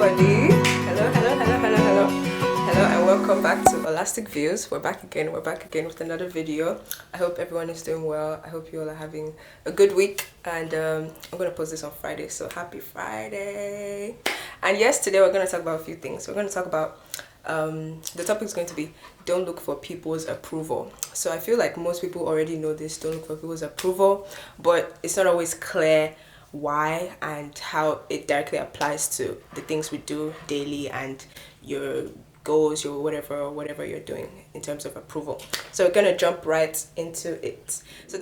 everybody. Hello, and welcome back to Olastic Views. We're back again with another video. I hope everyone is doing well. I hope you all are having a good week, and I'm going to post this on Friday, so happy Friday. And yes, today we're going to talk about a few things. We're going to talk about the topic is going to be don't look for people's approval. So I feel like most people already know this, don't look for people's approval, but it's not always clear why and how it directly applies to the things we do daily and your goals, your whatever you're doing in terms of approval. So we're gonna jump right into it. So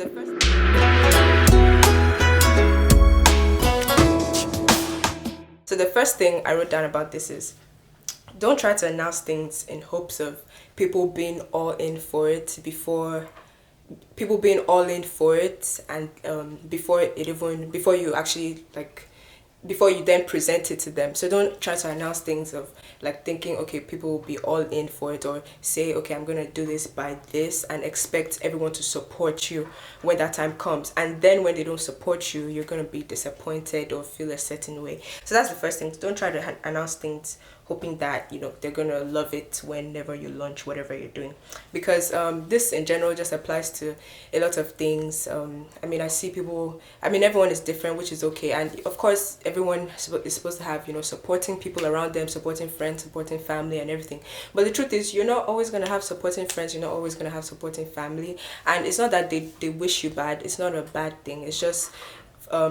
the first thing I wrote down about this is don't try to announce things in hopes of people being all in for it and before you then present it to them. So don't try to announce things of like thinking, okay, people will be all in for it, or say, okay, I'm gonna do this by this, and expect everyone to support you when that time comes. And then when they don't support you, you're gonna be disappointed or feel a certain way. So that's the first thing. Don't try to announce things hoping that they're gonna love it whenever you launch whatever you're doing, because this in general just applies to a lot of things. I see people, everyone is different, which is okay, and of course everyone is supposed to have supporting people around them, supporting friends, supporting family and everything. But the truth is, you're not always gonna have supporting friends, you're not always gonna have supporting family, and it's not that they wish you bad. It's not a bad thing. It's just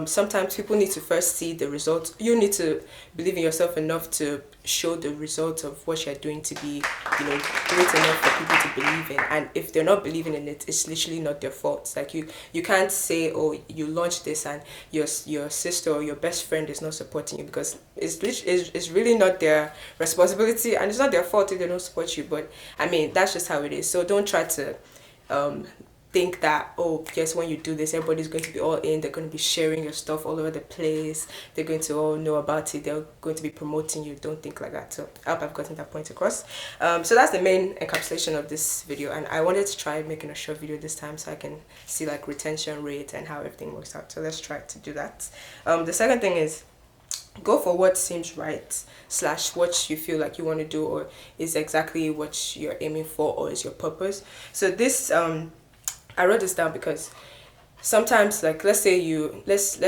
sometimes people need to first see the results. You need to believe in yourself enough to show the results of what you're doing to be great enough for people to believe in. And if they're not believing in it, it's literally not their fault. Like you can't say, oh, you launched this and your sister or your best friend is not supporting you, because it's really not their responsibility, and it's not their fault if they don't support you. But that's just how it is. So don't try to think that, oh yes, when you do this, everybody's going to be all in, they're going to be sharing your stuff all over the place, they're going to all know about it, they're going to be promoting you. Don't think like that. So I hope I've gotten that point across. So that's the main encapsulation of this video, and I wanted to try making a short video this time so I can see like retention rate and how everything works out. So let's try to do that. The second thing is go for what seems right / what you feel like you want to do, or is exactly what you're aiming for, or is your purpose. So this I wrote this down because sometimes, like, let's say let's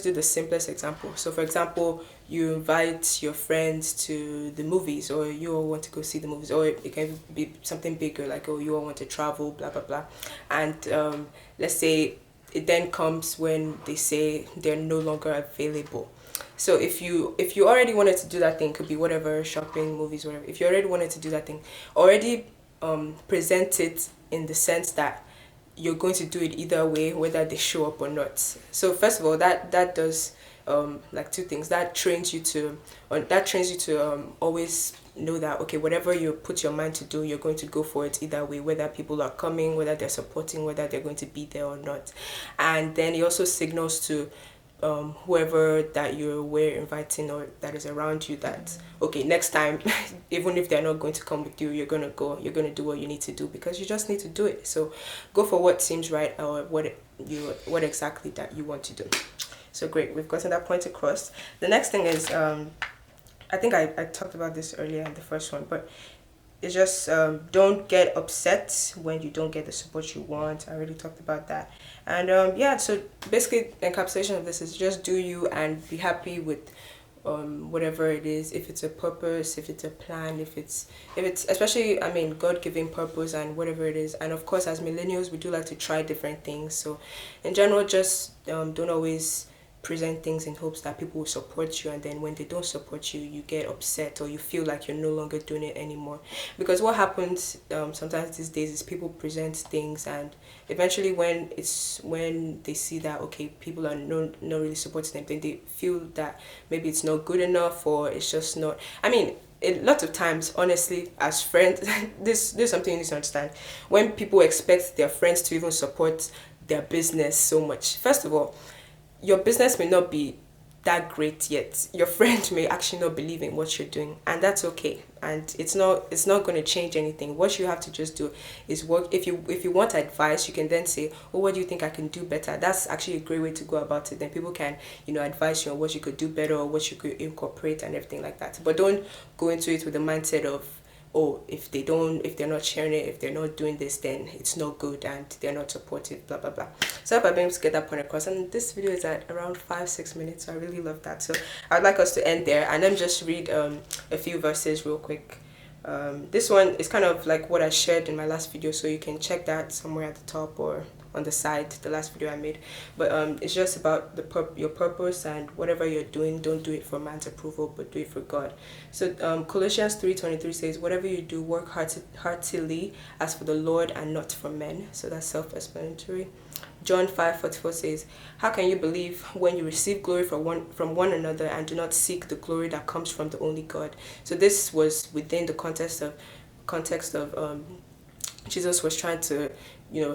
do the simplest example. So for example, you invite your friends to the movies, or you all want to go see the movies, or it can be something bigger, like, oh, you all want to travel, blah blah blah. And let's say it then comes when they say they're no longer available. So if you already wanted to do that thing, could be whatever, shopping, movies, whatever. If you already wanted to do that thing, already present it in the sense that you're going to do it either way, whether they show up or not. So first of all, that does like two things. That trains you to always know that, okay, whatever you put your mind to do, you're going to go for it either way, whether people are coming, whether they're supporting, whether they're going to be there or not. And then it also signals to whoever that we're inviting or that is around you that, okay, next time, even if they're not going to come with you, you're going to do what you need to do, because you just need to do it. So go for what seems right, or what exactly that you want to do. So great, we've gotten that point across. The next thing is I think I talked about this earlier in the first one, but it's just don't get upset when you don't get the support you want. I already talked about that. And yeah, so basically the encapsulation of this is just do you and be happy with whatever it is. If it's a purpose, if it's a plan, if it's especially God-given purpose and whatever it is. And of course, as millennials, we do like to try different things. So in general, just don't always present things in hopes that people will support you, and then when they don't support you, you get upset, or you feel like you're no longer doing it anymore. Because what happens sometimes these days is people present things, and eventually when they see that, okay, people are not really supporting them, then they feel that maybe it's not good enough, or it's just not. A lot of times, honestly, as friends, this is something you need to understand. When people expect their friends to even support their business so much, first of all, your business may not be that great yet. Your friend may actually not believe in what you're doing, and that's okay. And it's not going to change anything. What you have to just do is work. If you want advice, you can then say, oh, what do you think I can do better? That's actually a great way to go about it. Then people can, advise you on what you could do better or what you could incorporate and everything like that. But don't go into it with the mindset of, oh, if they're not sharing it, if they're not doing this, then it's not good and they're not supportive, blah blah blah. So I hope I've been able to get that point across. And this video is at around 5-6 minutes, so I really love that. So I'd like us to end there and then just read a few verses real quick. This one is kind of like what I shared in my last video, so you can check that somewhere at the top or on the side, the last video I made. But it's just about your purpose, and whatever you're doing, don't do it for man's approval, but do it for God. So Colossians 3:23 says, whatever you do, work heartily as for the Lord and not for men. So that's self-explanatory. John 5:44 says, how can you believe when you receive glory from one another and do not seek the glory that comes from the only God? So this was within the context of Jesus was trying to,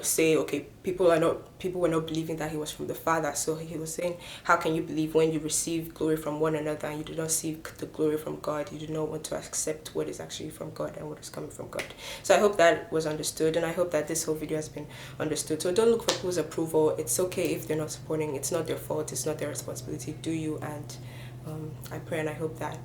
say, okay, people were not believing that he was from the Father. So he was saying, how can you believe when you receive glory from one another and you do not seek the glory from God? You do not want to accept what is actually from God and what is coming from God. So I hope that was understood, and I hope that this whole video has been understood. So don't look for people's approval. It's okay if they're not supporting. It's not their fault. It's not their responsibility. Do you? And I pray and I hope that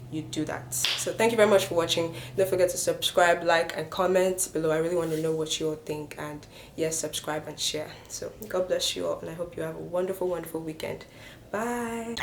you do that. So thank you very much for watching. Don't forget to subscribe, like, and comment below. I really want to know what you all think, and yes, subscribe and share. So God bless you all, and I hope you have a wonderful weekend. Bye.